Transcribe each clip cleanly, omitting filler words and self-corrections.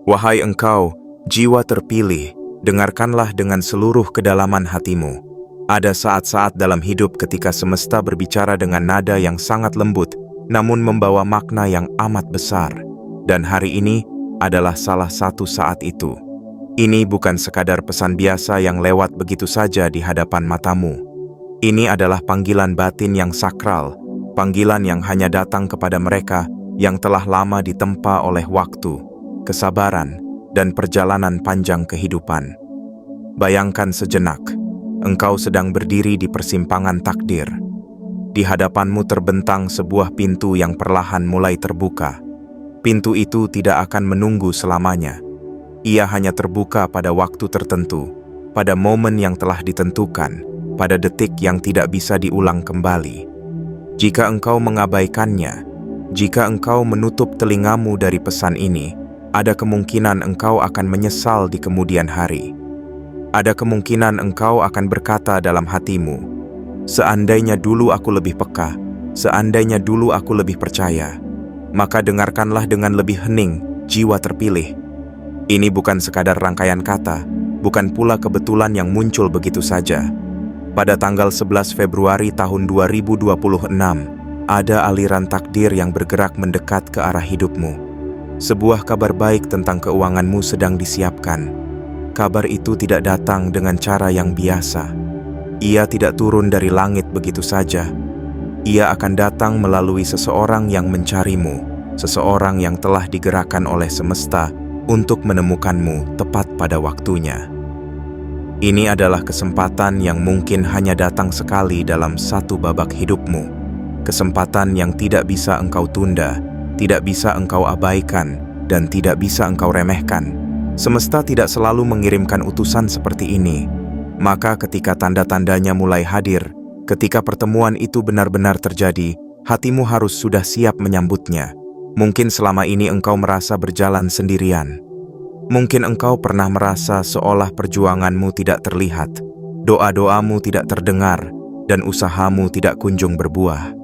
Wahai engkau, jiwa terpilih, dengarkanlah dengan seluruh kedalaman hatimu. Ada saat-saat dalam hidup ketika semesta berbicara dengan nada yang sangat lembut, namun membawa makna yang amat besar. Dan hari ini adalah salah satu saat itu. Ini bukan sekadar pesan biasa yang lewat begitu saja di hadapan matamu. Ini adalah panggilan batin yang sakral, panggilan yang hanya datang kepada mereka yang telah lama ditempa oleh waktu, kesabaran, dan perjalanan panjang kehidupan. Bayangkan sejenak, engkau sedang berdiri di persimpangan takdir. Di hadapanmu terbentang sebuah pintu yang perlahan mulai terbuka. Pintu itu tidak akan menunggu selamanya. Ia hanya terbuka pada waktu tertentu, pada momen yang telah ditentukan, pada detik yang tidak bisa diulang kembali. Jika engkau mengabaikannya, jika engkau menutup telingamu dari pesan ini, ada kemungkinan engkau akan menyesal di kemudian hari. Ada kemungkinan engkau akan berkata dalam hatimu, "Seandainya dulu aku lebih peka, seandainya dulu aku lebih percaya." Maka dengarkanlah dengan lebih hening, jiwa terpilih. Ini bukan sekadar rangkaian kata, bukan pula kebetulan yang muncul begitu saja. Pada tanggal 11 Februari tahun 2026, ada aliran takdir yang bergerak mendekat ke arah hidupmu. Sebuah kabar baik tentang keuanganmu sedang disiapkan. Kabar itu tidak datang dengan cara yang biasa. Ia tidak turun dari langit begitu saja. Ia akan datang melalui seseorang yang mencarimu, seseorang yang telah digerakkan oleh semesta untuk menemukanmu tepat pada waktunya. Ini adalah kesempatan yang mungkin hanya datang sekali dalam satu babak hidupmu. Kesempatan yang tidak bisa engkau tunda, tidak bisa engkau abaikan, dan tidak bisa engkau remehkan. Semesta tidak selalu mengirimkan utusan seperti ini. Maka ketika tanda-tandanya mulai hadir, ketika pertemuan itu benar-benar terjadi, hatimu harus sudah siap menyambutnya. Mungkin selama ini engkau merasa berjalan sendirian. Mungkin engkau pernah merasa seolah perjuanganmu tidak terlihat, doa-doamu tidak terdengar, dan usahamu tidak kunjung berbuah.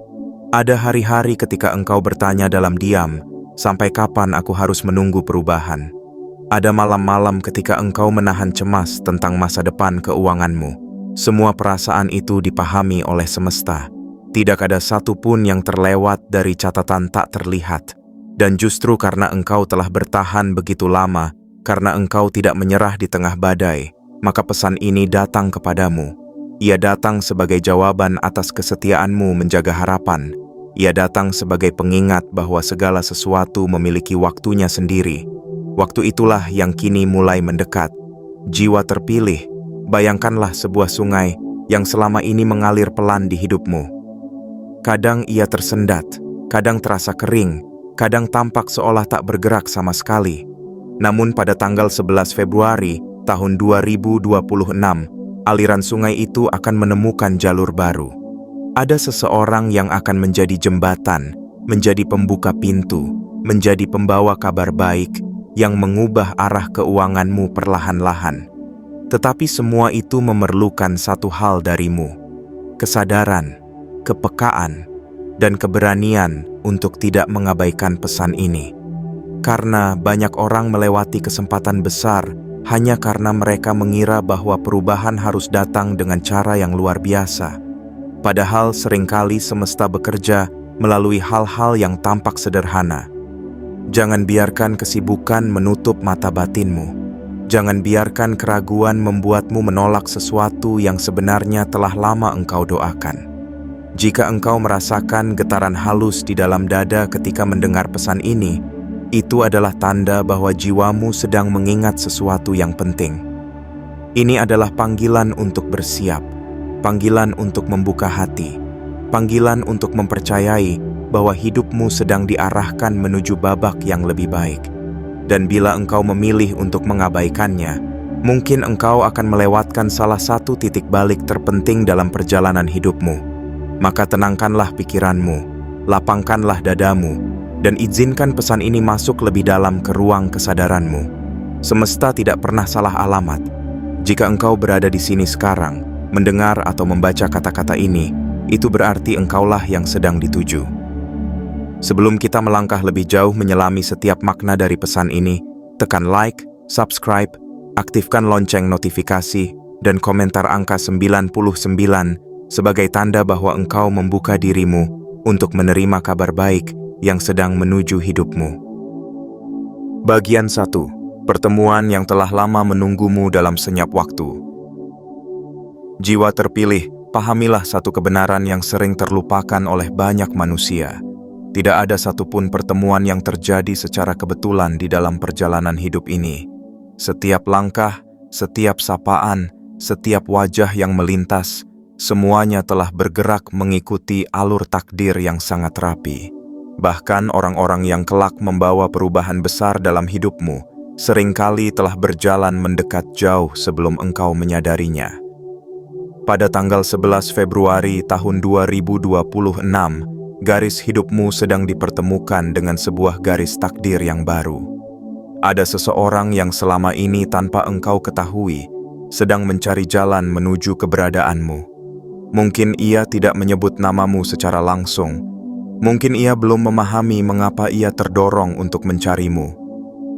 Ada hari-hari ketika engkau bertanya dalam diam, sampai kapan aku harus menunggu perubahan? Ada malam-malam ketika engkau menahan cemas tentang masa depan keuanganmu. Semua perasaan itu dipahami oleh semesta. Tidak ada satupun yang terlewat dari catatan tak terlihat. Dan justru karena engkau telah bertahan begitu lama, karena engkau tidak menyerah di tengah badai, maka pesan ini datang kepadamu. Ia datang sebagai jawaban atas kesetiaanmu menjaga harapan. Ia datang sebagai pengingat bahwa segala sesuatu memiliki waktunya sendiri. Waktu itulah yang kini mulai mendekat. Jiwa terpilih, bayangkanlah sebuah sungai yang selama ini mengalir pelan di hidupmu. Kadang ia tersendat, kadang terasa kering, kadang tampak seolah tak bergerak sama sekali. Namun pada tanggal 11 Februari tahun 2026, aliran sungai itu akan menemukan jalur baru. Ada seseorang yang akan menjadi jembatan, menjadi pembuka pintu, menjadi pembawa kabar baik yang mengubah arah keuanganmu perlahan-lahan. Tetapi semua itu memerlukan satu hal darimu: kesadaran, kepekaan, dan keberanian untuk tidak mengabaikan pesan ini. Karena banyak orang melewati kesempatan besar hanya karena mereka mengira bahwa perubahan harus datang dengan cara yang luar biasa. Padahal seringkali semesta bekerja melalui hal-hal yang tampak sederhana. Jangan biarkan kesibukan menutup mata batinmu. Jangan biarkan keraguan membuatmu menolak sesuatu yang sebenarnya telah lama engkau doakan. Jika engkau merasakan getaran halus di dalam dada ketika mendengar pesan ini, itu adalah tanda bahwa jiwamu sedang mengingat sesuatu yang penting. Ini adalah panggilan untuk bersiap, panggilan untuk membuka hati, panggilan untuk mempercayai bahwa hidupmu sedang diarahkan menuju babak yang lebih baik. Dan bila engkau memilih untuk mengabaikannya, mungkin engkau akan melewatkan salah satu titik balik terpenting dalam perjalanan hidupmu. Maka tenangkanlah pikiranmu, lapangkanlah dadamu, dan izinkan pesan ini masuk lebih dalam ke ruang kesadaranmu. Semesta tidak pernah salah alamat. Jika engkau berada di sini sekarang, mendengar atau membaca kata-kata ini, itu berarti engkaulah yang sedang dituju. Sebelum kita melangkah lebih jauh menyelami setiap makna dari pesan ini, tekan like, subscribe, aktifkan lonceng notifikasi, dan komentar angka 99 sebagai tanda bahwa engkau membuka dirimu untuk menerima kabar baik yang sedang menuju hidupmu. Bagian 1. Pertemuan yang telah lama menunggumu dalam senyap waktu. Jiwa terpilih, pahamilah satu kebenaran yang sering terlupakan oleh banyak manusia. Tidak ada satupun pertemuan yang terjadi secara kebetulan di dalam perjalanan hidup ini. Setiap langkah, setiap sapaan, setiap wajah yang melintas, semuanya telah bergerak mengikuti alur takdir yang sangat rapi. Bahkan orang-orang yang kelak membawa perubahan besar dalam hidupmu, seringkali telah berjalan mendekat jauh sebelum engkau menyadarinya. Pada tanggal 11 Februari tahun 2026, garis hidupmu sedang dipertemukan dengan sebuah garis takdir yang baru. Ada seseorang yang selama ini tanpa engkau ketahui, sedang mencari jalan menuju keberadaanmu. Mungkin ia tidak menyebut namamu secara langsung. Mungkin ia belum memahami mengapa ia terdorong untuk mencarimu.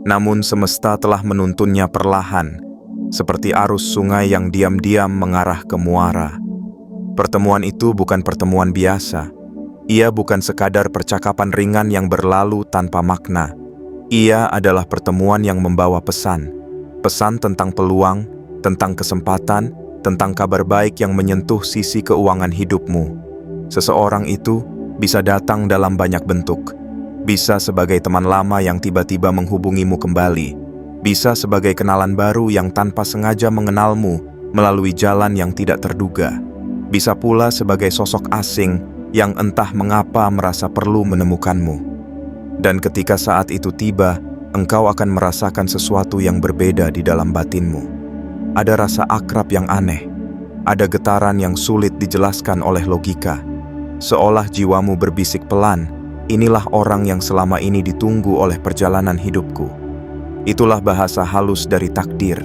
Namun semesta telah menuntunnya perlahan, seperti arus sungai yang diam-diam mengarah ke muara. Pertemuan itu bukan pertemuan biasa. Ia bukan sekadar percakapan ringan yang berlalu tanpa makna. Ia adalah pertemuan yang membawa pesan. Pesan tentang peluang, tentang kesempatan, tentang kabar baik yang menyentuh sisi keuangan hidupmu. Seseorang itu bisa datang dalam banyak bentuk. Bisa sebagai teman lama yang tiba-tiba menghubungimu kembali. Bisa sebagai kenalan baru yang tanpa sengaja mengenalmu melalui jalan yang tidak terduga. Bisa pula sebagai sosok asing yang entah mengapa merasa perlu menemukanmu. Dan ketika saat itu tiba, engkau akan merasakan sesuatu yang berbeda di dalam batinmu. Ada rasa akrab yang aneh. Ada getaran yang sulit dijelaskan oleh logika. Seolah jiwamu berbisik pelan, inilah orang yang selama ini ditunggu oleh perjalanan hidupku. Itulah bahasa halus dari takdir,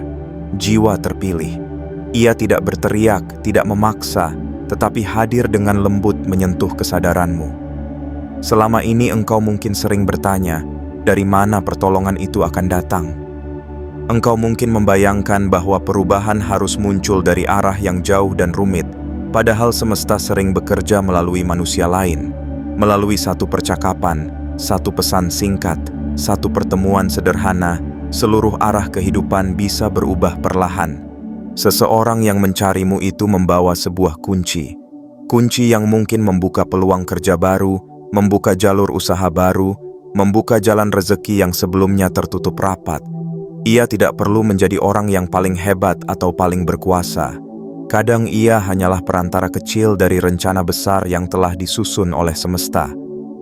jiwa terpilih. Ia tidak berteriak, tidak memaksa, tetapi hadir dengan lembut menyentuh kesadaranmu. Selama ini engkau mungkin sering bertanya, dari mana pertolongan itu akan datang? Engkau mungkin membayangkan bahwa perubahan harus muncul dari arah yang jauh dan rumit, padahal semesta sering bekerja melalui manusia lain, melalui satu percakapan, satu pesan singkat, satu pertemuan sederhana, seluruh arah kehidupan bisa berubah perlahan. Seseorang yang mencarimu itu membawa sebuah kunci. Kunci yang mungkin membuka peluang kerja baru, membuka jalur usaha baru, membuka jalan rezeki yang sebelumnya tertutup rapat. Ia tidak perlu menjadi orang yang paling hebat atau paling berkuasa. Kadang ia hanyalah perantara kecil dari rencana besar yang telah disusun oleh semesta.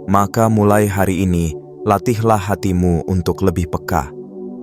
Maka mulai hari ini, latihlah hatimu untuk lebih peka.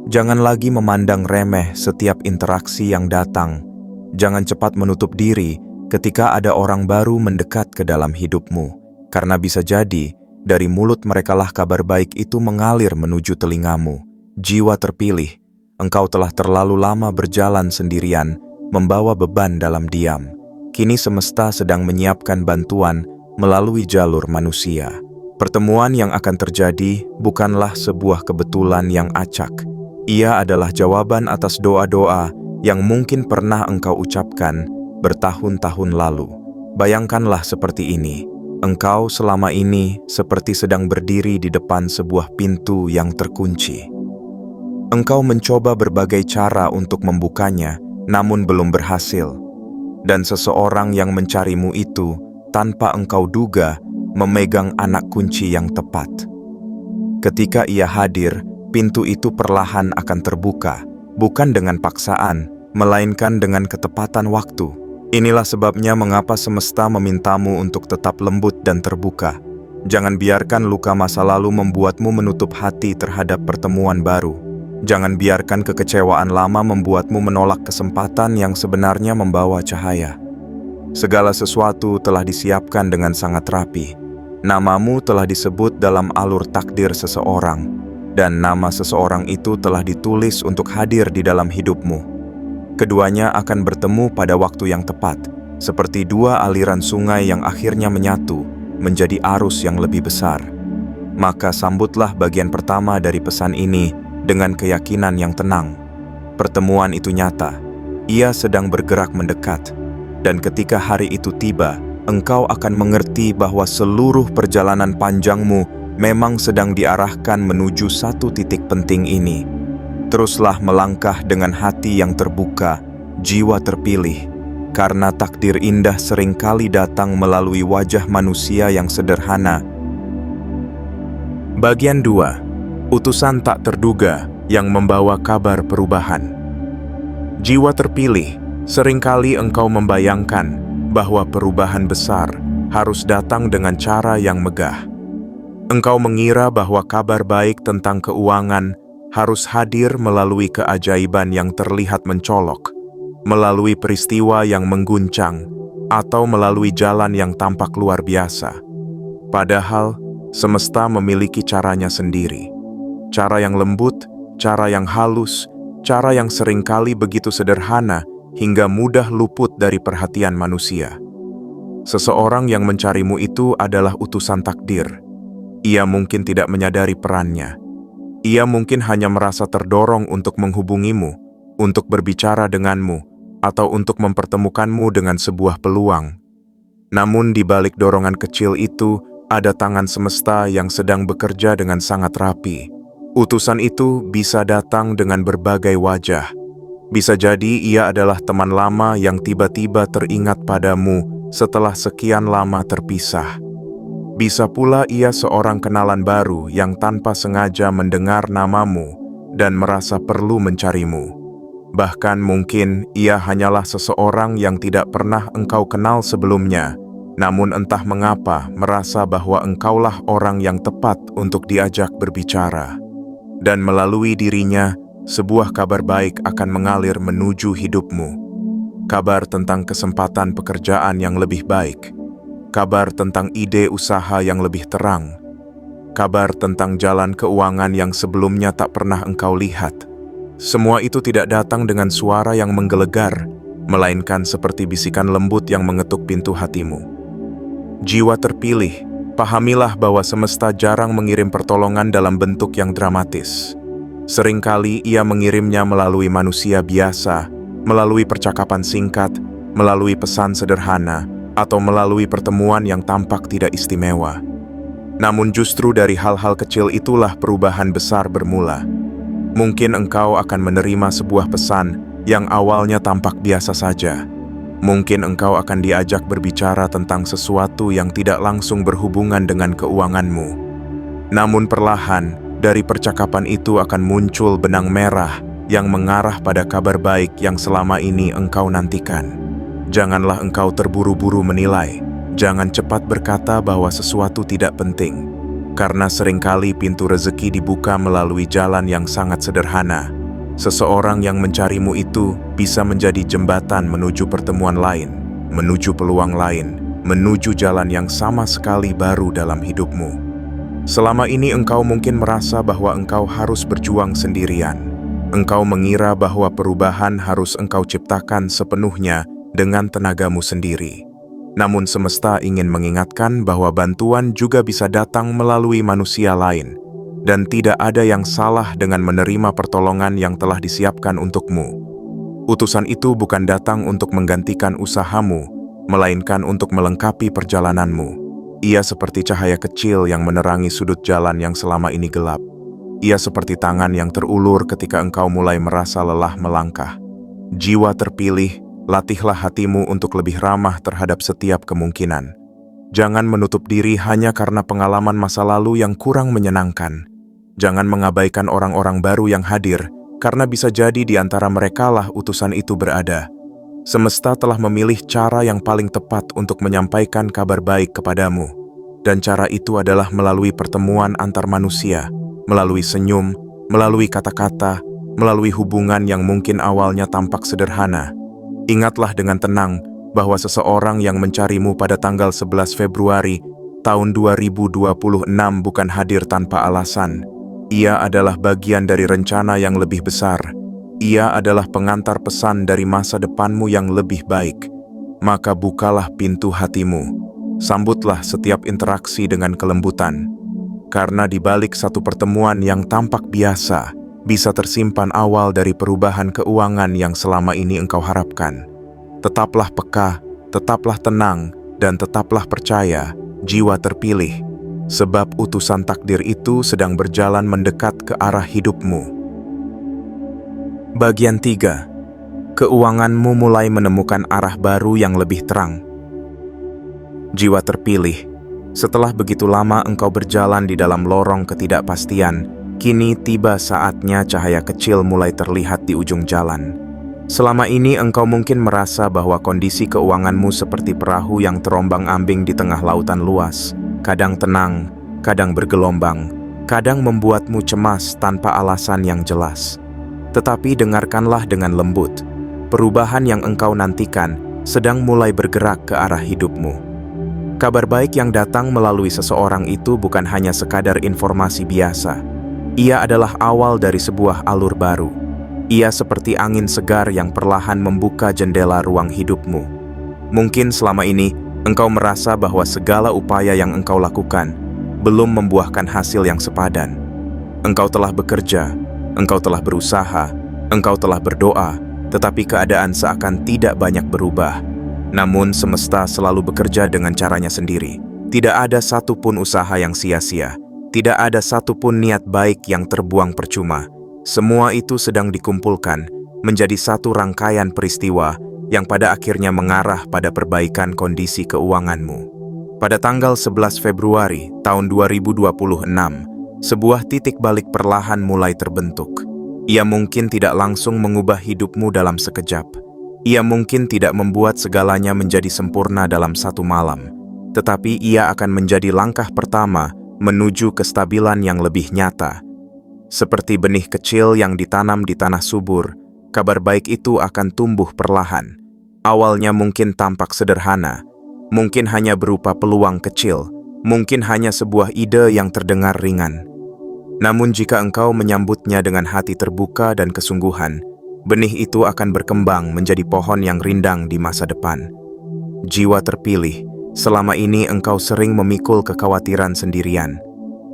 Jangan lagi memandang remeh setiap interaksi yang datang. Jangan cepat menutup diri ketika ada orang baru mendekat ke dalam hidupmu. Karena bisa jadi, dari mulut merekalah kabar baik itu mengalir menuju telingamu. Jiwa terpilih, engkau telah terlalu lama berjalan sendirian, membawa beban dalam diam. Kini semesta sedang menyiapkan bantuan melalui jalur manusia. Pertemuan yang akan terjadi bukanlah sebuah kebetulan yang acak. Ia adalah jawaban atas doa-doa yang mungkin pernah engkau ucapkan bertahun-tahun lalu. Bayangkanlah seperti ini, engkau selama ini seperti sedang berdiri di depan sebuah pintu yang terkunci. Engkau mencoba berbagai cara untuk membukanya, namun belum berhasil. Dan seseorang yang mencarimu itu, tanpa engkau duga, memegang anak kunci yang tepat. Ketika ia hadir, pintu itu perlahan akan terbuka, bukan dengan paksaan, melainkan dengan ketepatan waktu. Inilah sebabnya mengapa semesta memintamu untuk tetap lembut dan terbuka. Jangan biarkan luka masa lalu membuatmu menutup hati terhadap pertemuan baru. Jangan biarkan kekecewaan lama membuatmu menolak kesempatan yang sebenarnya membawa cahaya. Segala sesuatu telah disiapkan dengan sangat rapi. Namamu telah disebut dalam alur takdir seseorang, dan nama seseorang itu telah ditulis untuk hadir di dalam hidupmu. Keduanya akan bertemu pada waktu yang tepat, seperti dua aliran sungai yang akhirnya menyatu menjadi arus yang lebih besar. Maka sambutlah bagian pertama dari pesan ini dengan keyakinan yang tenang. Pertemuan itu nyata. Ia sedang bergerak mendekat. Dan ketika hari itu tiba, engkau akan mengerti bahwa seluruh perjalanan panjangmu memang sedang diarahkan menuju satu titik penting ini. Teruslah melangkah dengan hati yang terbuka, jiwa terpilih, karena takdir indah seringkali datang melalui wajah manusia yang sederhana. Bagian 2. Utusan tak terduga yang membawa kabar perubahan. Jiwa terpilih, seringkali engkau membayangkan bahwa perubahan besar harus datang dengan cara yang megah. Engkau mengira bahwa kabar baik tentang keuangan harus hadir melalui keajaiban yang terlihat mencolok, melalui peristiwa yang mengguncang, atau melalui jalan yang tampak luar biasa. Padahal, semesta memiliki caranya sendiri. Cara yang lembut, cara yang halus, cara yang seringkali begitu sederhana hingga mudah luput dari perhatian manusia. Seseorang yang mencarimu itu adalah utusan takdir. Ia mungkin tidak menyadari perannya. Ia mungkin hanya merasa terdorong untuk menghubungimu, untuk berbicara denganmu, atau untuk mempertemukanmu dengan sebuah peluang. Namun di balik dorongan kecil itu, ada tangan semesta yang sedang bekerja dengan sangat rapi. Utusan itu bisa datang dengan berbagai wajah. Bisa jadi ia adalah teman lama yang tiba-tiba teringat padamu setelah sekian lama terpisah. Bisa pula ia seorang kenalan baru yang tanpa sengaja mendengar namamu dan merasa perlu mencarimu. Bahkan mungkin ia hanyalah seseorang yang tidak pernah engkau kenal sebelumnya, namun entah mengapa merasa bahwa engkaulah orang yang tepat untuk diajak berbicara. Dan melalui dirinya, sebuah kabar baik akan mengalir menuju hidupmu. Kabar tentang kesempatan pekerjaan yang lebih baik. Kabar tentang ide usaha yang lebih terang. Kabar tentang jalan keuangan yang sebelumnya tak pernah engkau lihat. Semua itu tidak datang dengan suara yang menggelegar, melainkan seperti bisikan lembut yang mengetuk pintu hatimu. Jiwa terpilih, pahamilah bahwa semesta jarang mengirim pertolongan dalam bentuk yang dramatis. Seringkali ia mengirimnya melalui manusia biasa, melalui percakapan singkat, melalui pesan sederhana, atau melalui pertemuan yang tampak tidak istimewa. Namun justru dari hal-hal kecil itulah perubahan besar bermula. Mungkin engkau akan menerima sebuah pesan yang awalnya tampak biasa saja. Mungkin engkau akan diajak berbicara tentang sesuatu yang tidak langsung berhubungan dengan keuanganmu. Namun perlahan, dari percakapan itu akan muncul benang merah yang mengarah pada kabar baik yang selama ini engkau nantikan. Janganlah engkau terburu-buru menilai. Jangan cepat berkata bahwa sesuatu tidak penting. Karena seringkali pintu rezeki dibuka melalui jalan yang sangat sederhana. Seseorang yang mencarimu itu bisa menjadi jembatan menuju pertemuan lain, menuju peluang lain, menuju jalan yang sama sekali baru dalam hidupmu. Selama ini engkau mungkin merasa bahwa engkau harus berjuang sendirian. Engkau mengira bahwa perubahan harus engkau ciptakan sepenuhnya dengan tenagamu sendiri. Namun semesta ingin mengingatkan bahwa bantuan juga bisa datang melalui manusia lain, dan tidak ada yang salah dengan menerima pertolongan yang telah disiapkan untukmu. Utusan itu bukan datang untuk menggantikan usahamu, melainkan untuk melengkapi perjalananmu. Ia seperti cahaya kecil yang menerangi sudut jalan yang selama ini gelap. Ia seperti tangan yang terulur ketika engkau mulai merasa lelah melangkah. Jiwa terpilih, latihlah hatimu untuk lebih ramah terhadap setiap kemungkinan. Jangan menutup diri hanya karena pengalaman masa lalu yang kurang menyenangkan. Jangan mengabaikan orang-orang baru yang hadir, karena bisa jadi di antara merekalah utusan itu berada. Semesta telah memilih cara yang paling tepat untuk menyampaikan kabar baik kepadamu. Dan cara itu adalah melalui pertemuan antar manusia, melalui senyum, melalui kata-kata, melalui hubungan yang mungkin awalnya tampak sederhana. Ingatlah dengan tenang bahwa seseorang yang mencarimu pada tanggal 11 Februari tahun 2026 bukan hadir tanpa alasan. Ia adalah bagian dari rencana yang lebih besar. Ia adalah pengantar pesan dari masa depanmu yang lebih baik. Maka bukalah pintu hatimu. Sambutlah setiap interaksi dengan kelembutan. Karena di balik satu pertemuan yang tampak biasa, bisa tersimpan awal dari perubahan keuangan yang selama ini engkau harapkan. Tetaplah peka, tetaplah tenang, dan tetaplah percaya, jiwa terpilih, sebab utusan takdir itu sedang berjalan mendekat ke arah hidupmu. Bagian 3. Keuanganmu mulai menemukan arah baru yang lebih terang. Jiwa terpilih, setelah begitu lama engkau berjalan di dalam lorong ketidakpastian, kini tiba saatnya cahaya kecil mulai terlihat di ujung jalan. Selama ini engkau mungkin merasa bahwa kondisi keuanganmu seperti perahu yang terombang-ambing di tengah lautan luas, kadang tenang, kadang bergelombang, kadang membuatmu cemas tanpa alasan yang jelas. Tetapi dengarkanlah dengan lembut, perubahan yang engkau nantikan sedang mulai bergerak ke arah hidupmu. Kabar baik yang datang melalui seseorang itu bukan hanya sekadar informasi biasa. Ia adalah awal dari sebuah alur baru. Ia seperti angin segar yang perlahan membuka jendela ruang hidupmu. Mungkin selama ini engkau merasa bahwa segala upaya yang engkau lakukan belum membuahkan hasil yang sepadan. Engkau telah bekerja, engkau telah berusaha, engkau telah berdoa, tetapi keadaan seakan tidak banyak berubah. Namun semesta selalu bekerja dengan caranya sendiri. Tidak ada satupun usaha yang sia-sia. Tidak ada satupun niat baik yang terbuang percuma. Semua itu sedang dikumpulkan menjadi satu rangkaian peristiwa yang pada akhirnya mengarah pada perbaikan kondisi keuanganmu. Pada tanggal 11 Februari tahun 2026, sebuah titik balik perlahan mulai terbentuk. Ia mungkin tidak langsung mengubah hidupmu dalam sekejap. Ia mungkin tidak membuat segalanya menjadi sempurna dalam satu malam. Tetapi ia akan menjadi langkah pertama menuju kestabilan yang lebih nyata. Seperti benih kecil yang ditanam di tanah subur, kabar baik itu akan tumbuh perlahan. Awalnya mungkin tampak sederhana, mungkin hanya berupa peluang kecil, mungkin hanya sebuah ide yang terdengar ringan. Namun jika engkau menyambutnya dengan hati terbuka dan kesungguhan, benih itu akan berkembang menjadi pohon yang rindang di masa depan. Jiwa terpilih, selama ini engkau sering memikul kekhawatiran sendirian.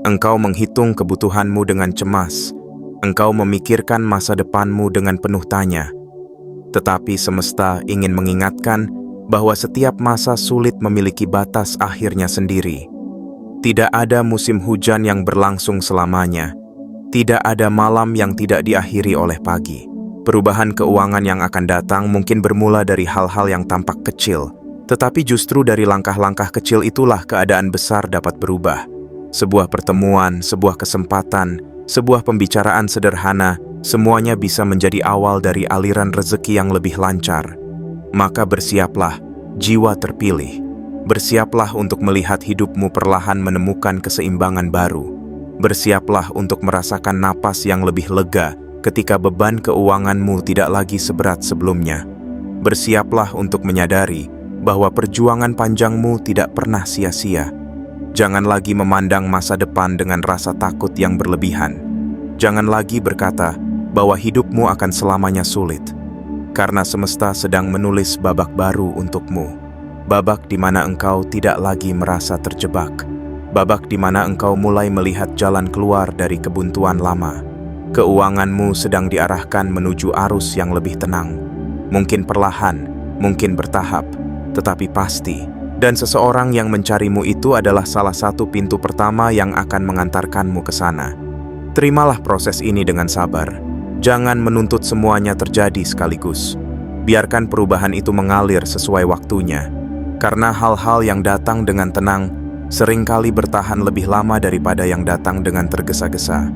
Engkau menghitung kebutuhanmu dengan cemas. Engkau memikirkan masa depanmu dengan penuh tanya. Tetapi semesta ingin mengingatkan bahwa setiap masa sulit memiliki batas akhirnya sendiri. Tidak ada musim hujan yang berlangsung selamanya. Tidak ada malam yang tidak diakhiri oleh pagi. Perubahan keuangan yang akan datang mungkin bermula dari hal-hal yang tampak kecil. Tetapi justru dari langkah-langkah kecil itulah keadaan besar dapat berubah. Sebuah pertemuan, sebuah kesempatan, sebuah pembicaraan sederhana, semuanya bisa menjadi awal dari aliran rezeki yang lebih lancar. Maka bersiaplah, jiwa terpilih. Bersiaplah untuk melihat hidupmu perlahan menemukan keseimbangan baru. Bersiaplah untuk merasakan napas yang lebih lega ketika beban keuanganmu tidak lagi seberat sebelumnya. Bersiaplah untuk menyadari bahwa perjuangan panjangmu tidak pernah sia-sia. Jangan lagi memandang masa depan dengan rasa takut yang berlebihan. Jangan lagi berkata bahwa hidupmu akan selamanya sulit. Karena semesta sedang menulis babak baru untukmu. Babak di mana engkau tidak lagi merasa terjebak. Babak di mana engkau mulai melihat jalan keluar dari kebuntuan lama. Keuanganmu sedang diarahkan menuju arus yang lebih tenang. Mungkin perlahan, mungkin bertahap, tetapi pasti. Dan seseorang yang mencarimu itu adalah salah satu pintu pertama yang akan mengantarkanmu ke sana. Terimalah proses ini dengan sabar. Jangan menuntut semuanya terjadi sekaligus. Biarkan perubahan itu mengalir sesuai waktunya. Karena hal-hal yang datang dengan tenang seringkali bertahan lebih lama daripada yang datang dengan tergesa-gesa.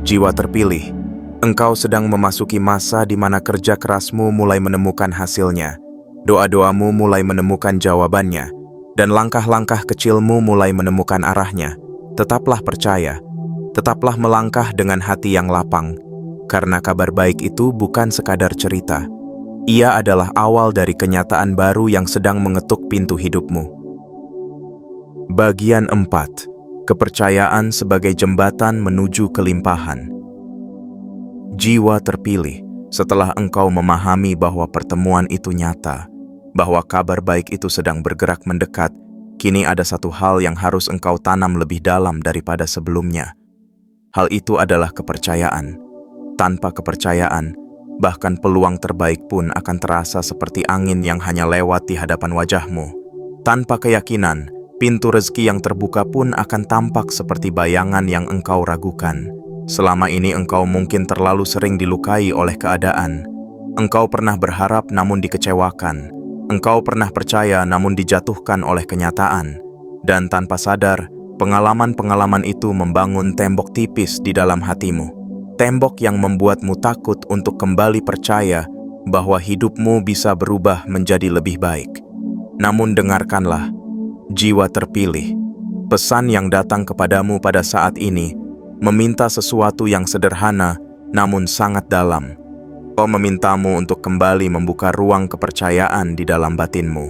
Jiwa terpilih, engkau sedang memasuki masa di mana kerja kerasmu mulai menemukan hasilnya. Doa-doamu mulai menemukan jawabannya, dan langkah-langkah kecilmu mulai menemukan arahnya. Tetaplah percaya, tetaplah melangkah dengan hati yang lapang, karena kabar baik itu bukan sekadar cerita. Ia adalah awal dari kenyataan baru yang sedang mengetuk pintu hidupmu. Bagian 4. Kepercayaan sebagai jembatan menuju kelimpahan. Jiwa terpilih, setelah engkau memahami bahwa pertemuan itu nyata, bahwa kabar baik itu sedang bergerak mendekat, kini ada satu hal yang harus engkau tanam lebih dalam daripada sebelumnya. Hal itu adalah kepercayaan. Tanpa kepercayaan, bahkan peluang terbaik pun akan terasa seperti angin yang hanya lewat di hadapan wajahmu. Tanpa keyakinan, pintu rezeki yang terbuka pun akan tampak seperti bayangan yang engkau ragukan. Selama ini engkau mungkin terlalu sering dilukai oleh keadaan. Engkau pernah berharap namun dikecewakan. Engkau pernah percaya namun dijatuhkan oleh kenyataan. Dan tanpa sadar, pengalaman-pengalaman itu membangun tembok tipis di dalam hatimu. Tembok yang membuatmu takut untuk kembali percaya bahwa hidupmu bisa berubah menjadi lebih baik. Namun dengarkanlah, jiwa terpilih. Pesan yang datang kepadamu pada saat ini meminta sesuatu yang sederhana namun sangat dalam. Kau memintamu untuk kembali membuka ruang kepercayaan di dalam batinmu.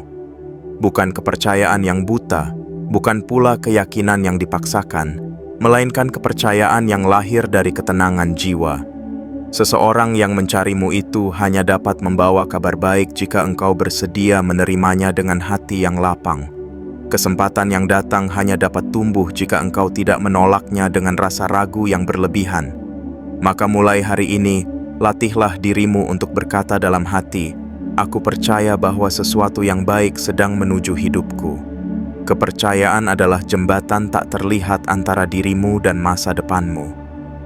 Bukan kepercayaan yang buta, bukan pula keyakinan yang dipaksakan, melainkan kepercayaan yang lahir dari ketenangan jiwa. Seseorang yang mencarimu itu hanya dapat membawa kabar baik jika engkau bersedia menerimanya dengan hati yang lapang. Kesempatan yang datang hanya dapat tumbuh jika engkau tidak menolaknya dengan rasa ragu yang berlebihan. Maka mulai hari ini, latihlah dirimu untuk berkata dalam hati, "Aku percaya bahwa sesuatu yang baik sedang menuju hidupku." Kepercayaan adalah jembatan tak terlihat antara dirimu dan masa depanmu.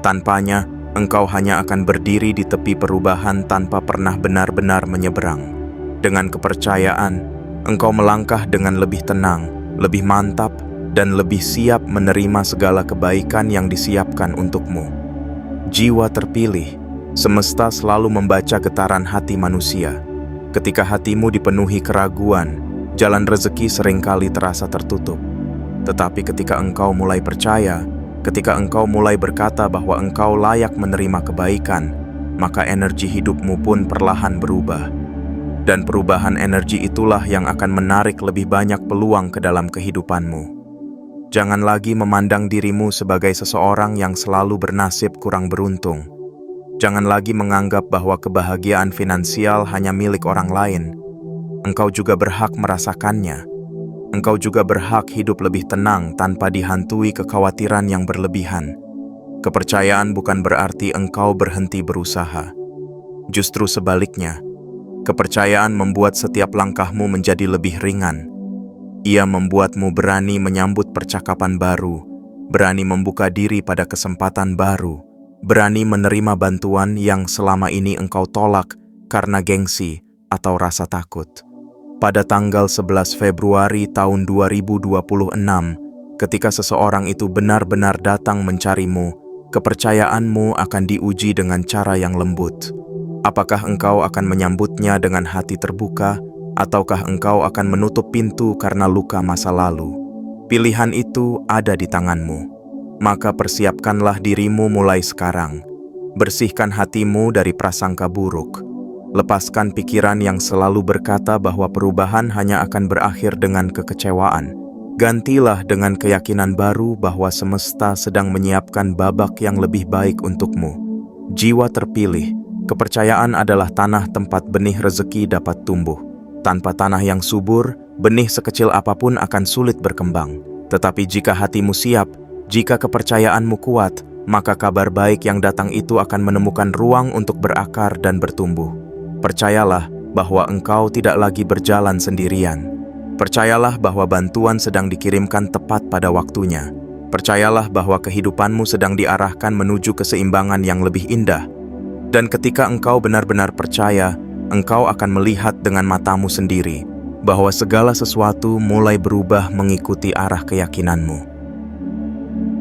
Tanpanya, engkau hanya akan berdiri di tepi perubahan tanpa pernah benar-benar menyeberang. Dengan kepercayaan, engkau melangkah dengan lebih tenang, lebih mantap, dan lebih siap menerima segala kebaikan yang disiapkan untukmu. Jiwa terpilih, semesta selalu membaca getaran hati manusia. Ketika hatimu dipenuhi keraguan, jalan rezeki seringkali terasa tertutup. Tetapi ketika engkau mulai percaya, ketika engkau mulai berkata bahwa engkau layak menerima kebaikan, maka energi hidupmu pun perlahan berubah. Dan perubahan energi itulah yang akan menarik lebih banyak peluang ke dalam kehidupanmu. Jangan lagi memandang dirimu sebagai seseorang yang selalu bernasib kurang beruntung. Jangan lagi menganggap bahwa kebahagiaan finansial hanya milik orang lain. Engkau juga berhak merasakannya. Engkau juga berhak hidup lebih tenang tanpa dihantui kekhawatiran yang berlebihan. Kepercayaan bukan berarti engkau berhenti berusaha. Justru sebaliknya, kepercayaan membuat setiap langkahmu menjadi lebih ringan. Ia membuatmu berani menyambut percakapan baru, berani membuka diri pada kesempatan baru, berani menerima bantuan yang selama ini engkau tolak karena gengsi atau rasa takut. Pada tanggal 11 Februari tahun 2026, ketika seseorang itu benar-benar datang mencarimu, kepercayaanmu akan diuji dengan cara yang lembut. Apakah engkau akan menyambutnya dengan hati terbuka, ataukah engkau akan menutup pintu karena luka masa lalu? Pilihan itu ada di tanganmu. Maka persiapkanlah dirimu mulai sekarang. Bersihkan hatimu dari prasangka buruk. Lepaskan pikiran yang selalu berkata bahwa perubahan hanya akan berakhir dengan kekecewaan. Gantilah dengan keyakinan baru bahwa semesta sedang menyiapkan babak yang lebih baik untukmu. Jiwa terpilih, kepercayaan adalah tanah tempat benih rezeki dapat tumbuh. Tanpa tanah yang subur, benih sekecil apapun akan sulit berkembang. Tetapi jika hatimu siap, jika kepercayaanmu kuat, maka kabar baik yang datang itu akan menemukan ruang untuk berakar dan bertumbuh. Percayalah bahwa engkau tidak lagi berjalan sendirian. Percayalah bahwa bantuan sedang dikirimkan tepat pada waktunya. Percayalah bahwa kehidupanmu sedang diarahkan menuju keseimbangan yang lebih indah. Dan ketika engkau benar-benar percaya, engkau akan melihat dengan matamu sendiri bahwa segala sesuatu mulai berubah mengikuti arah keyakinanmu.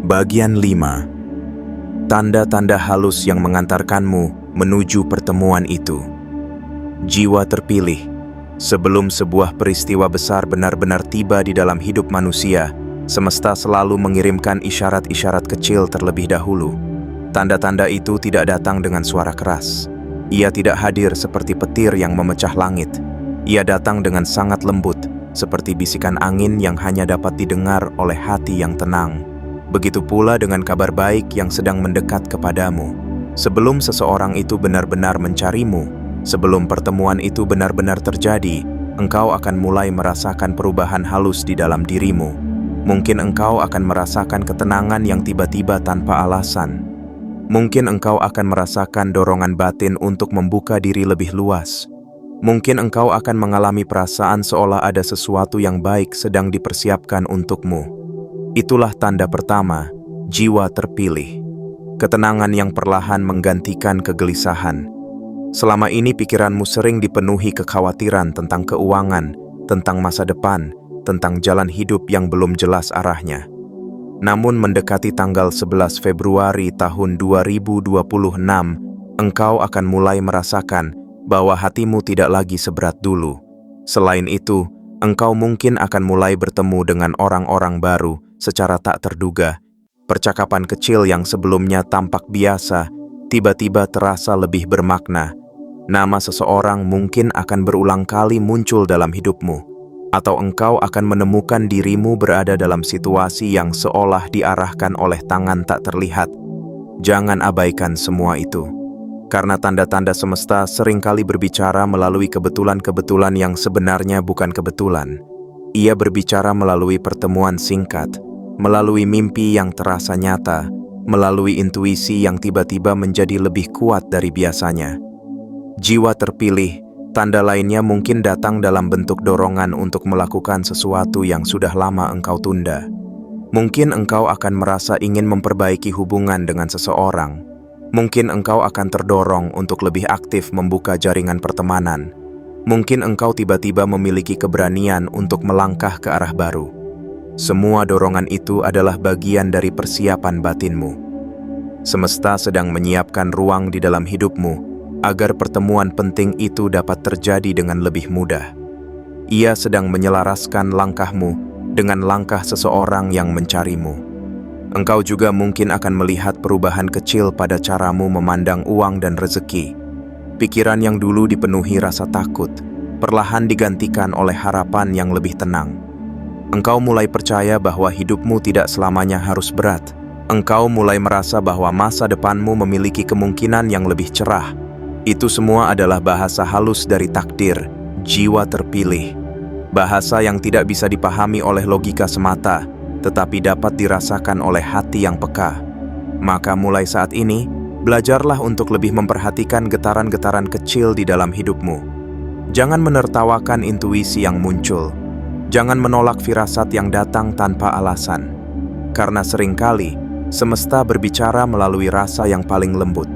Bagian 5. Tanda-tanda halus yang mengantarkanmu menuju pertemuan itu. Jiwa terpilih, sebelum sebuah peristiwa besar benar-benar tiba di dalam hidup manusia, semesta selalu mengirimkan isyarat-isyarat kecil terlebih dahulu. Tanda-tanda itu tidak datang dengan suara keras. Ia tidak hadir seperti petir yang memecah langit. Ia datang dengan sangat lembut, seperti bisikan angin yang hanya dapat didengar oleh hati yang tenang. Begitu pula dengan kabar baik yang sedang mendekat kepadamu. Sebelum seseorang itu benar-benar mencarimu, sebelum pertemuan itu benar-benar terjadi, engkau akan mulai merasakan perubahan halus di dalam dirimu. Mungkin engkau akan merasakan ketenangan yang tiba-tiba tanpa alasan. Mungkin engkau akan merasakan dorongan batin untuk membuka diri lebih luas. Mungkin engkau akan mengalami perasaan seolah ada sesuatu yang baik sedang dipersiapkan untukmu. Itulah tanda pertama, jiwa terpilih. Ketenangan yang perlahan menggantikan kegelisahan. Selama ini pikiranmu sering dipenuhi kekhawatiran tentang keuangan, tentang masa depan, tentang jalan hidup yang belum jelas arahnya. Namun mendekati tanggal 11 Februari tahun 2026, engkau akan mulai merasakan bahwa hatimu tidak lagi seberat dulu. Selain itu, engkau mungkin akan mulai bertemu dengan orang-orang baru secara tak terduga. Percakapan kecil yang sebelumnya tampak biasa, tiba-tiba terasa lebih bermakna. Nama seseorang mungkin akan berulang kali muncul dalam hidupmu, atau engkau akan menemukan dirimu berada dalam situasi yang seolah diarahkan oleh tangan tak terlihat. Jangan abaikan semua itu, karena tanda-tanda semesta seringkali berbicara melalui kebetulan-kebetulan yang sebenarnya bukan kebetulan. Ia berbicara melalui pertemuan singkat, melalui mimpi yang terasa nyata, melalui intuisi yang tiba-tiba menjadi lebih kuat dari biasanya. Jiwa terpilih, tanda lainnya mungkin datang dalam bentuk dorongan untuk melakukan sesuatu yang sudah lama engkau tunda. Mungkin engkau akan merasa ingin memperbaiki hubungan dengan seseorang. Mungkin engkau akan terdorong untuk lebih aktif membuka jaringan pertemanan. Mungkin engkau tiba-tiba memiliki keberanian untuk melangkah ke arah baru. Semua dorongan itu adalah bagian dari persiapan batinmu. Semesta sedang menyiapkan ruang di dalam hidupmu agar pertemuan penting itu dapat terjadi dengan lebih mudah. Ia sedang menyelaraskan langkahmu dengan langkah seseorang yang mencarimu. Engkau juga mungkin akan melihat perubahan kecil pada caramu memandang uang dan rezeki. Pikiran yang dulu dipenuhi rasa takut, perlahan digantikan oleh harapan yang lebih tenang. Engkau mulai percaya bahwa hidupmu tidak selamanya harus berat. Engkau mulai merasa bahwa masa depanmu memiliki kemungkinan yang lebih cerah. Itu semua adalah bahasa halus dari takdir, jiwa terpilih. Bahasa yang tidak bisa dipahami oleh logika semata, tetapi dapat dirasakan oleh hati yang peka. Maka mulai saat ini, belajarlah untuk lebih memperhatikan getaran-getaran kecil di dalam hidupmu. Jangan menertawakan intuisi yang muncul. Jangan menolak firasat yang datang tanpa alasan. Karena seringkali, semesta berbicara melalui rasa yang paling lembut.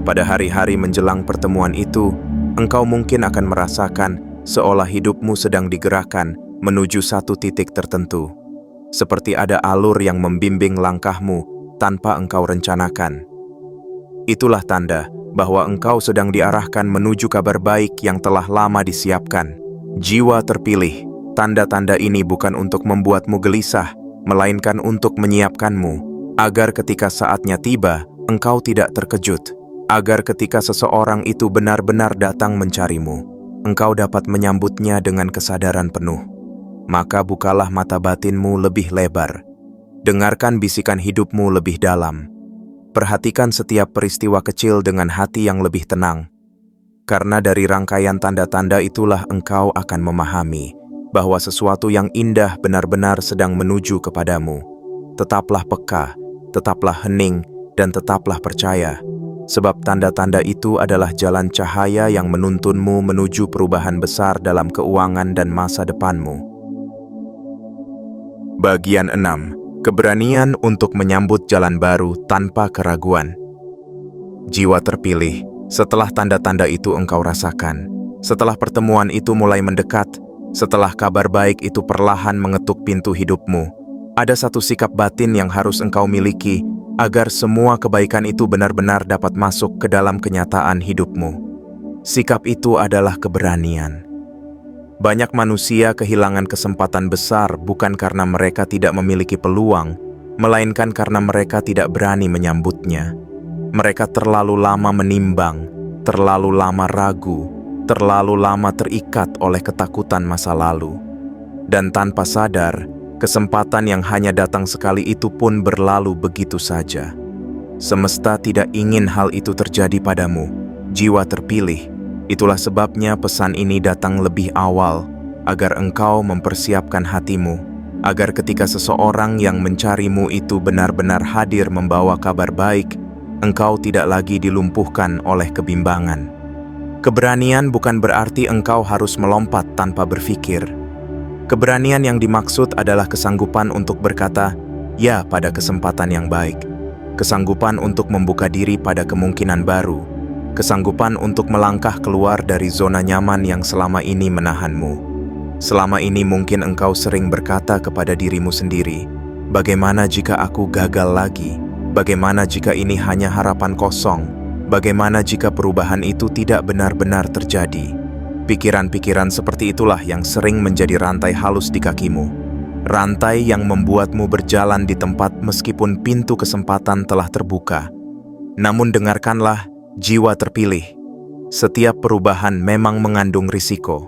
Pada hari-hari menjelang pertemuan itu, engkau mungkin akan merasakan seolah hidupmu sedang digerakkan menuju satu titik tertentu. Seperti ada alur yang membimbing langkahmu tanpa engkau rencanakan. Itulah tanda bahwa engkau sedang diarahkan menuju kabar baik yang telah lama disiapkan. Jiwa terpilih, tanda-tanda ini bukan untuk membuatmu gelisah, melainkan untuk menyiapkanmu, agar ketika saatnya tiba, engkau tidak terkejut. Agar ketika seseorang itu benar-benar datang mencarimu, engkau dapat menyambutnya dengan kesadaran penuh. Maka bukalah mata batinmu lebih lebar. Dengarkan bisikan hidupmu lebih dalam. Perhatikan setiap peristiwa kecil dengan hati yang lebih tenang. Karena dari rangkaian tanda-tanda itulah engkau akan memahami bahwa sesuatu yang indah benar-benar sedang menuju kepadamu. Tetaplah peka, tetaplah hening, dan tetaplah percaya. Sebab tanda-tanda itu adalah jalan cahaya yang menuntunmu menuju perubahan besar dalam keuangan dan masa depanmu. Bagian 6. Keberanian untuk menyambut jalan baru tanpa keraguan. Jiwa terpilih, setelah tanda-tanda itu engkau rasakan, setelah pertemuan itu mulai mendekat, setelah kabar baik itu perlahan mengetuk pintu hidupmu, ada satu sikap batin yang harus engkau miliki agar semua kebaikan itu benar-benar dapat masuk ke dalam kenyataan hidupmu. Sikap itu adalah keberanian. Banyak manusia kehilangan kesempatan besar bukan karena mereka tidak memiliki peluang, melainkan karena mereka tidak berani menyambutnya. Mereka terlalu lama menimbang, terlalu lama ragu, terlalu lama terikat oleh ketakutan masa lalu. Dan tanpa sadar, kesempatan yang hanya datang sekali itu pun berlalu begitu saja. Semesta tidak ingin hal itu terjadi padamu, jiwa terpilih. Itulah sebabnya pesan ini datang lebih awal, agar engkau mempersiapkan hatimu, agar ketika seseorang yang mencarimu itu benar-benar hadir membawa kabar baik, Engkau tidak lagi dilumpuhkan oleh kebimbangan. Keberanian bukan berarti engkau harus melompat tanpa berpikir. Keberanian yang dimaksud adalah kesanggupan untuk berkata ya pada kesempatan yang baik, kesanggupan untuk membuka diri pada kemungkinan baru, kesanggupan untuk melangkah keluar dari zona nyaman yang selama ini menahanmu. Selama ini mungkin engkau sering berkata kepada dirimu sendiri, bagaimana jika aku gagal lagi? Bagaimana jika ini hanya harapan kosong? Bagaimana jika perubahan itu tidak benar-benar terjadi? Pikiran-pikiran seperti itulah yang sering menjadi rantai halus di kakimu. Rantai yang membuatmu berjalan di tempat meskipun pintu kesempatan telah terbuka. Namun dengarkanlah, jiwa terpilih. Setiap perubahan memang mengandung risiko.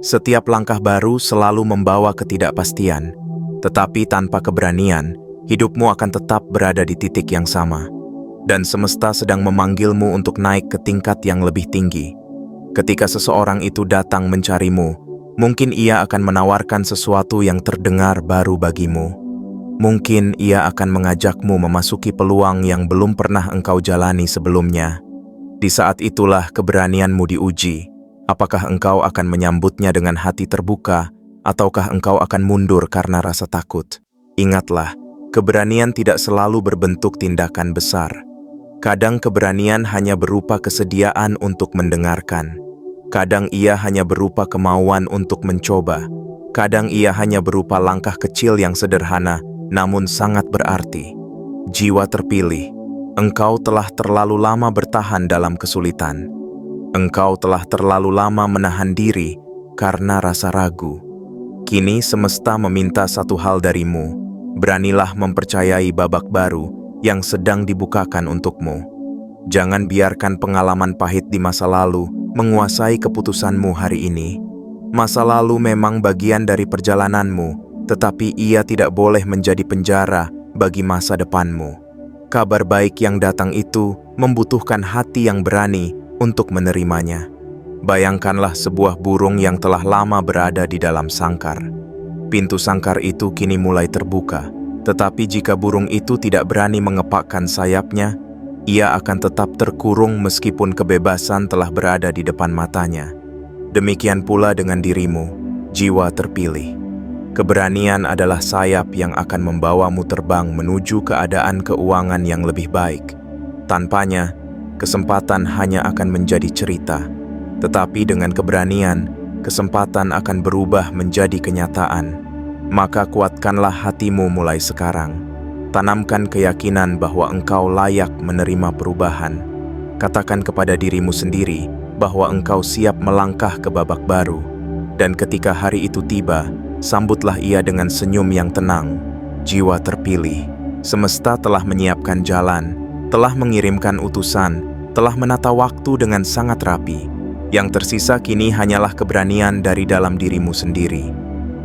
Setiap langkah baru selalu membawa ketidakpastian. Tetapi tanpa keberanian, hidupmu akan tetap berada di titik yang sama. Dan semesta sedang memanggilmu untuk naik ke tingkat yang lebih tinggi. Ketika seseorang itu datang mencarimu, mungkin ia akan menawarkan sesuatu yang terdengar baru bagimu. Mungkin ia akan mengajakmu memasuki peluang yang belum pernah engkau jalani sebelumnya. Di saat itulah keberanianmu diuji. Apakah engkau akan menyambutnya dengan hati terbuka, ataukah engkau akan mundur karena rasa takut? Ingatlah, keberanian tidak selalu berbentuk tindakan besar. Kadang keberanian hanya berupa kesediaan untuk mendengarkan. Kadang ia hanya berupa kemauan untuk mencoba. Kadang ia hanya berupa langkah kecil yang sederhana, namun sangat berarti. Jiwa terpilih, engkau telah terlalu lama bertahan dalam kesulitan. Engkau telah terlalu lama menahan diri karena rasa ragu. Kini semesta meminta satu hal darimu. Beranilah mempercayai babak baru yang sedang dibukakan untukmu. Jangan biarkan pengalaman pahit di masa lalu menguasai keputusanmu hari ini. Masa lalu memang bagian dari perjalananmu, tetapi ia tidak boleh menjadi penjara bagi masa depanmu. Kabar baik yang datang itu membutuhkan hati yang berani untuk menerimanya. Bayangkanlah sebuah burung yang telah lama berada di dalam sangkar. Pintu sangkar itu kini mulai terbuka, tetapi jika burung itu tidak berani mengepakkan sayapnya, ia akan tetap terkurung meskipun kebebasan telah berada di depan matanya. Demikian pula dengan dirimu, jiwa terpilih. Keberanian adalah sayap yang akan membawamu terbang menuju keadaan keuangan yang lebih baik. Tanpanya, kesempatan hanya akan menjadi cerita. Tetapi dengan keberanian, kesempatan akan berubah menjadi kenyataan. Maka kuatkanlah hatimu mulai sekarang. Tanamkan keyakinan bahwa engkau layak menerima perubahan. Katakan kepada dirimu sendiri bahwa engkau siap melangkah ke babak baru. Dan ketika hari itu tiba, sambutlah ia dengan senyum yang tenang. Jiwa terpilih, semesta telah menyiapkan jalan, telah mengirimkan utusan, telah menata waktu dengan sangat rapi. Yang tersisa kini hanyalah keberanian dari dalam dirimu sendiri.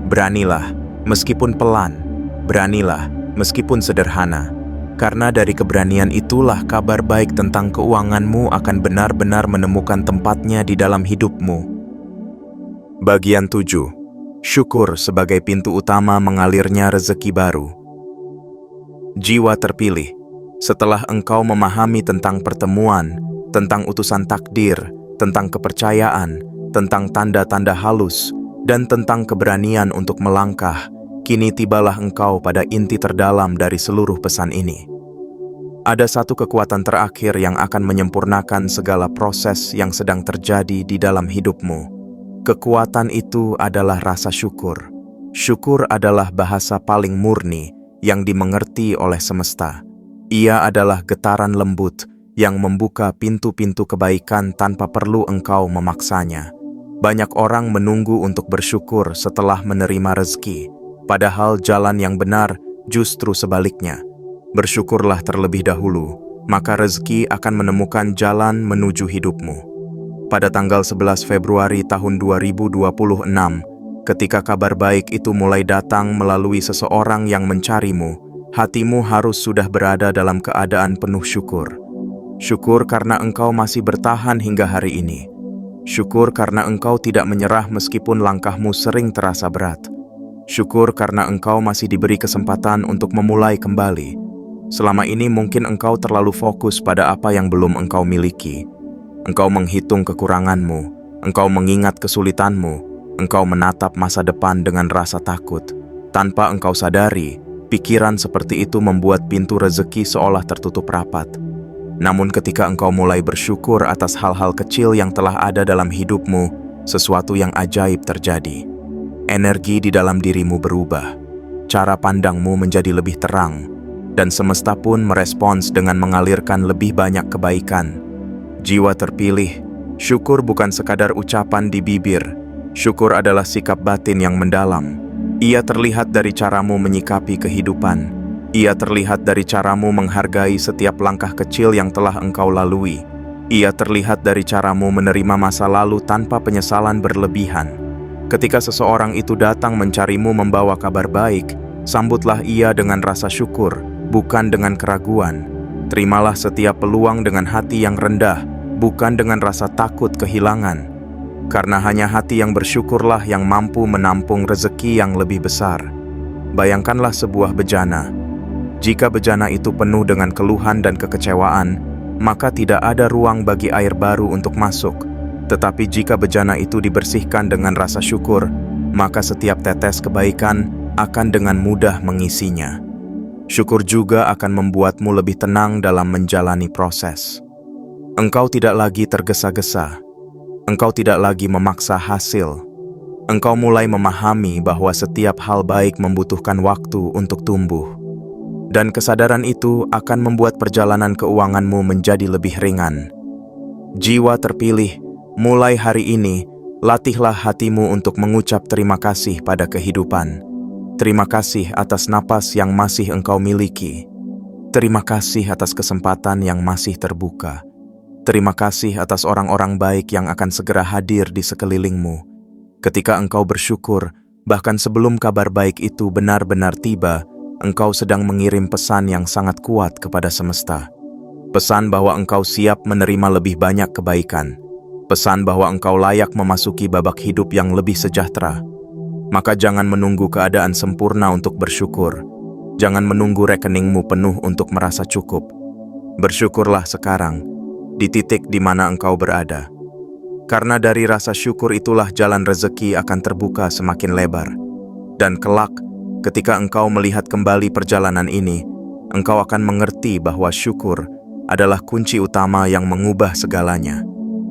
Beranilah, meskipun pelan. Beranilah, meskipun sederhana. Karena dari keberanian itulah kabar baik tentang keuanganmu akan benar-benar menemukan tempatnya di dalam hidupmu. Bagian 7. Syukur sebagai pintu utama mengalirnya rezeki baru. Jiwa terpilih, setelah engkau memahami tentang pertemuan, tentang utusan takdir, tentang kepercayaan, tentang tanda-tanda halus, dan tentang keberanian untuk melangkah, kini tibalah engkau pada inti terdalam dari seluruh pesan ini. Ada satu kekuatan terakhir yang akan menyempurnakan segala proses yang sedang terjadi di dalam hidupmu. Kekuatan itu adalah rasa syukur. Syukur adalah bahasa paling murni yang dimengerti oleh semesta. Ia adalah getaran lembut yang membuka pintu-pintu kebaikan tanpa perlu engkau memaksanya. Banyak orang menunggu untuk bersyukur setelah menerima rezeki, padahal jalan yang benar justru sebaliknya. Bersyukurlah terlebih dahulu, maka rezeki akan menemukan jalan menuju hidupmu. Pada tanggal 11 Februari tahun 2026, ketika kabar baik itu mulai datang melalui seseorang yang mencarimu, hatimu harus sudah berada dalam keadaan penuh syukur. Syukur karena engkau masih bertahan hingga hari ini. Syukur karena engkau tidak menyerah meskipun langkahmu sering terasa berat. Syukur karena engkau masih diberi kesempatan untuk memulai kembali. Selama ini mungkin engkau terlalu fokus pada apa yang belum engkau miliki. Engkau menghitung kekuranganmu, engkau mengingat kesulitanmu, engkau menatap masa depan dengan rasa takut. Tanpa engkau sadari, pikiran seperti itu membuat pintu rezeki seolah tertutup rapat. Namun ketika engkau mulai bersyukur atas hal-hal kecil yang telah ada dalam hidupmu, sesuatu yang ajaib terjadi. Energi di dalam dirimu berubah, cara pandangmu menjadi lebih terang, dan semesta pun merespons dengan mengalirkan lebih banyak kebaikan. Jiwa terpilih, syukur bukan sekadar ucapan di bibir. Syukur adalah sikap batin yang mendalam. Ia terlihat dari caramu menyikapi kehidupan. Ia terlihat dari caramu menghargai setiap langkah kecil yang telah engkau lalui. Ia terlihat dari caramu menerima masa lalu tanpa penyesalan berlebihan. Ketika seseorang itu datang mencarimu membawa kabar baik, sambutlah ia dengan rasa syukur, bukan dengan keraguan. Terimalah setiap peluang dengan hati yang rendah, bukan dengan rasa takut kehilangan. Karena hanya hati yang bersyukurlah yang mampu menampung rezeki yang lebih besar. Bayangkanlah sebuah bejana. Jika bejana itu penuh dengan keluhan dan kekecewaan, maka tidak ada ruang bagi air baru untuk masuk. Tetapi jika bejana itu dibersihkan dengan rasa syukur, maka setiap tetes kebaikan akan dengan mudah mengisinya. Syukur juga akan membuatmu lebih tenang dalam menjalani proses. Engkau tidak lagi tergesa-gesa. Engkau tidak lagi memaksa hasil. Engkau mulai memahami bahwa setiap hal baik membutuhkan waktu untuk tumbuh. Dan kesadaran itu akan membuat perjalanan keuanganmu menjadi lebih ringan. Jiwa terpilih, mulai hari ini, latihlah hatimu untuk mengucap terima kasih pada kehidupan. Terima kasih atas napas yang masih engkau miliki. Terima kasih atas kesempatan yang masih terbuka. Terima kasih atas orang-orang baik yang akan segera hadir di sekelilingmu. Ketika engkau bersyukur, bahkan sebelum kabar baik itu benar-benar tiba, engkau sedang mengirim pesan yang sangat kuat kepada semesta. Pesan bahwa engkau siap menerima lebih banyak kebaikan. Pesan bahwa engkau layak memasuki babak hidup yang lebih sejahtera. Maka jangan menunggu keadaan sempurna untuk bersyukur. Jangan menunggu rekeningmu penuh untuk merasa cukup. Bersyukurlah sekarang, di titik di mana engkau berada. Karena dari rasa syukur itulah jalan rezeki akan terbuka semakin lebar. Dan kelak, ketika engkau melihat kembali perjalanan ini, engkau akan mengerti bahwa syukur adalah kunci utama yang mengubah segalanya.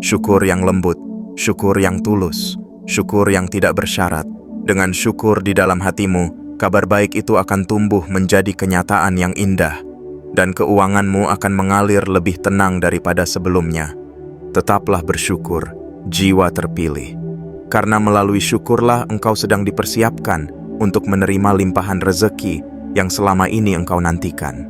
Syukur yang lembut, syukur yang tulus, syukur yang tidak bersyarat. Dengan syukur di dalam hatimu, kabar baik itu akan tumbuh menjadi kenyataan yang indah, dan keuanganmu akan mengalir lebih tenang daripada sebelumnya. Tetaplah bersyukur, jiwa terpilih. Karena melalui syukurlah engkau sedang dipersiapkan untuk menerima limpahan rezeki yang selama ini engkau nantikan.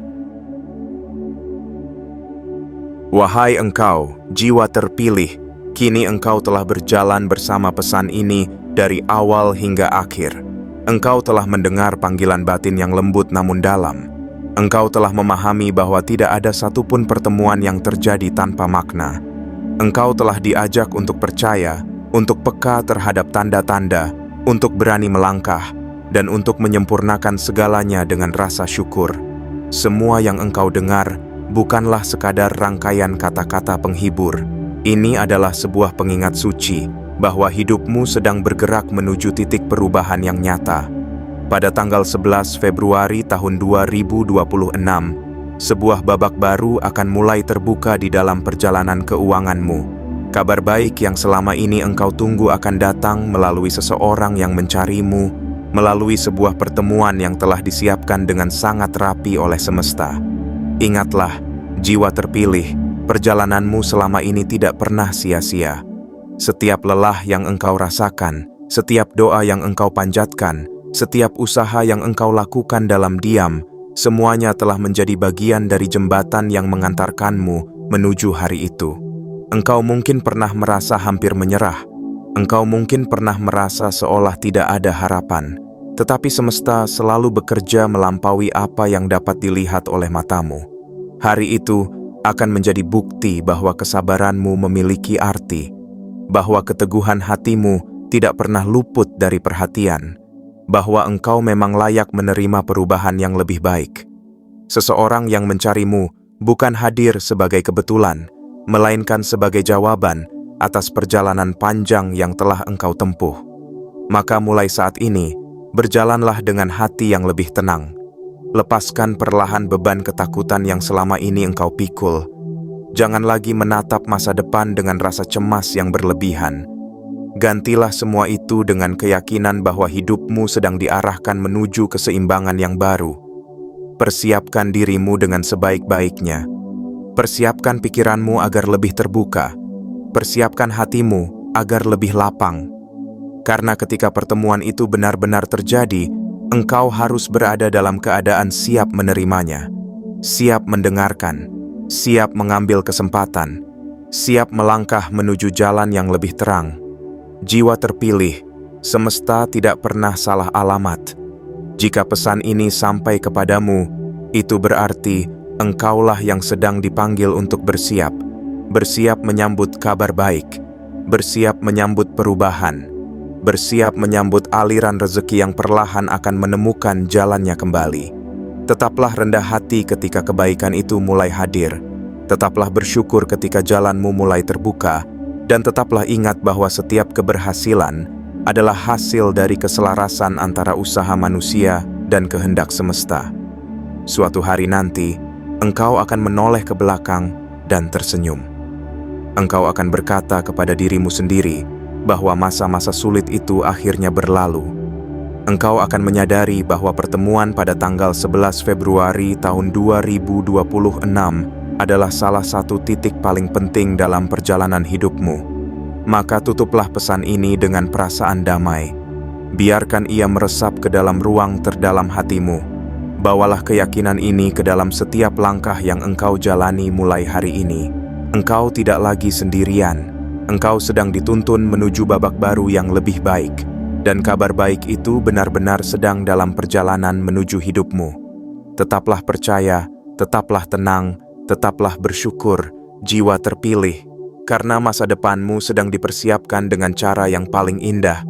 Wahai engkau, jiwa terpilih, kini engkau telah berjalan bersama pesan ini dari awal hingga akhir. Engkau telah mendengar panggilan batin yang lembut namun dalam. Engkau telah memahami bahwa tidak ada satupun pertemuan yang terjadi tanpa makna. Engkau telah diajak untuk percaya, untuk peka terhadap tanda-tanda, untuk berani melangkah, dan untuk menyempurnakan segalanya dengan rasa syukur. Semua yang engkau dengar bukanlah sekadar rangkaian kata-kata penghibur. Ini adalah sebuah pengingat suci bahwa hidupmu sedang bergerak menuju titik perubahan yang nyata. Pada tanggal 11 Februari tahun 2026, sebuah babak baru akan mulai terbuka di dalam perjalanan keuanganmu. Kabar baik yang selama ini engkau tunggu akan datang melalui seseorang yang mencarimu, melalui sebuah pertemuan yang telah disiapkan dengan sangat rapi oleh semesta. Ingatlah, jiwa terpilih, perjalananmu selama ini tidak pernah sia-sia. Setiap lelah yang engkau rasakan, setiap doa yang engkau panjatkan, setiap usaha yang engkau lakukan dalam diam, semuanya telah menjadi bagian dari jembatan yang mengantarkanmu menuju hari itu. Engkau mungkin pernah merasa hampir menyerah. Engkau mungkin pernah merasa seolah tidak ada harapan. Tetapi semesta selalu bekerja melampaui apa yang dapat dilihat oleh matamu. Hari itu akan menjadi bukti bahwa kesabaranmu memiliki arti, bahwa keteguhan hatimu tidak pernah luput dari perhatian, bahwa engkau memang layak menerima perubahan yang lebih baik. Seseorang yang mencarimu bukan hadir sebagai kebetulan, melainkan sebagai jawaban atas perjalanan panjang yang telah engkau tempuh. Maka mulai saat ini, berjalanlah dengan hati yang lebih tenang. Lepaskan perlahan beban ketakutan yang selama ini engkau pikul. Jangan lagi menatap masa depan dengan rasa cemas yang berlebihan. Gantilah semua itu dengan keyakinan bahwa hidupmu sedang diarahkan menuju keseimbangan yang baru. Persiapkan dirimu dengan sebaik-baiknya. Persiapkan pikiranmu agar lebih terbuka. Persiapkan hatimu agar lebih lapang. Karena ketika pertemuan itu benar-benar terjadi, engkau harus berada dalam keadaan siap menerimanya, siap mendengarkan, siap mengambil kesempatan, siap melangkah menuju jalan yang lebih terang. Jiwa terpilih, semesta tidak pernah salah alamat. Jika pesan ini sampai kepadamu, itu berarti engkaulah yang sedang dipanggil untuk bersiap. Bersiap menyambut kabar baik, bersiap menyambut perubahan, bersiap menyambut aliran rezeki yang perlahan akan menemukan jalannya kembali. Tetaplah rendah hati ketika kebaikan itu mulai hadir. Tetaplah bersyukur ketika jalanmu mulai terbuka. Dan tetaplah ingat bahwa setiap keberhasilan adalah hasil dari keselarasan antara usaha manusia dan kehendak semesta. Suatu hari nanti, engkau akan menoleh ke belakang dan tersenyum. Engkau akan berkata kepada dirimu sendiri bahwa masa-masa sulit itu akhirnya berlalu. Engkau akan menyadari bahwa pertemuan pada tanggal 11 Februari tahun 2026 adalah salah satu titik paling penting dalam perjalanan hidupmu. Maka tutuplah pesan ini dengan perasaan damai. Biarkan ia meresap ke dalam ruang terdalam hatimu. Bawalah keyakinan ini ke dalam setiap langkah yang engkau jalani mulai hari ini. Engkau tidak lagi sendirian. Engkau sedang dituntun menuju babak baru yang lebih baik. Dan kabar baik itu benar-benar sedang dalam perjalanan menuju hidupmu. Tetaplah percaya, tetaplah tenang, tetaplah bersyukur, jiwa terpilih, karena masa depanmu sedang dipersiapkan dengan cara yang paling indah,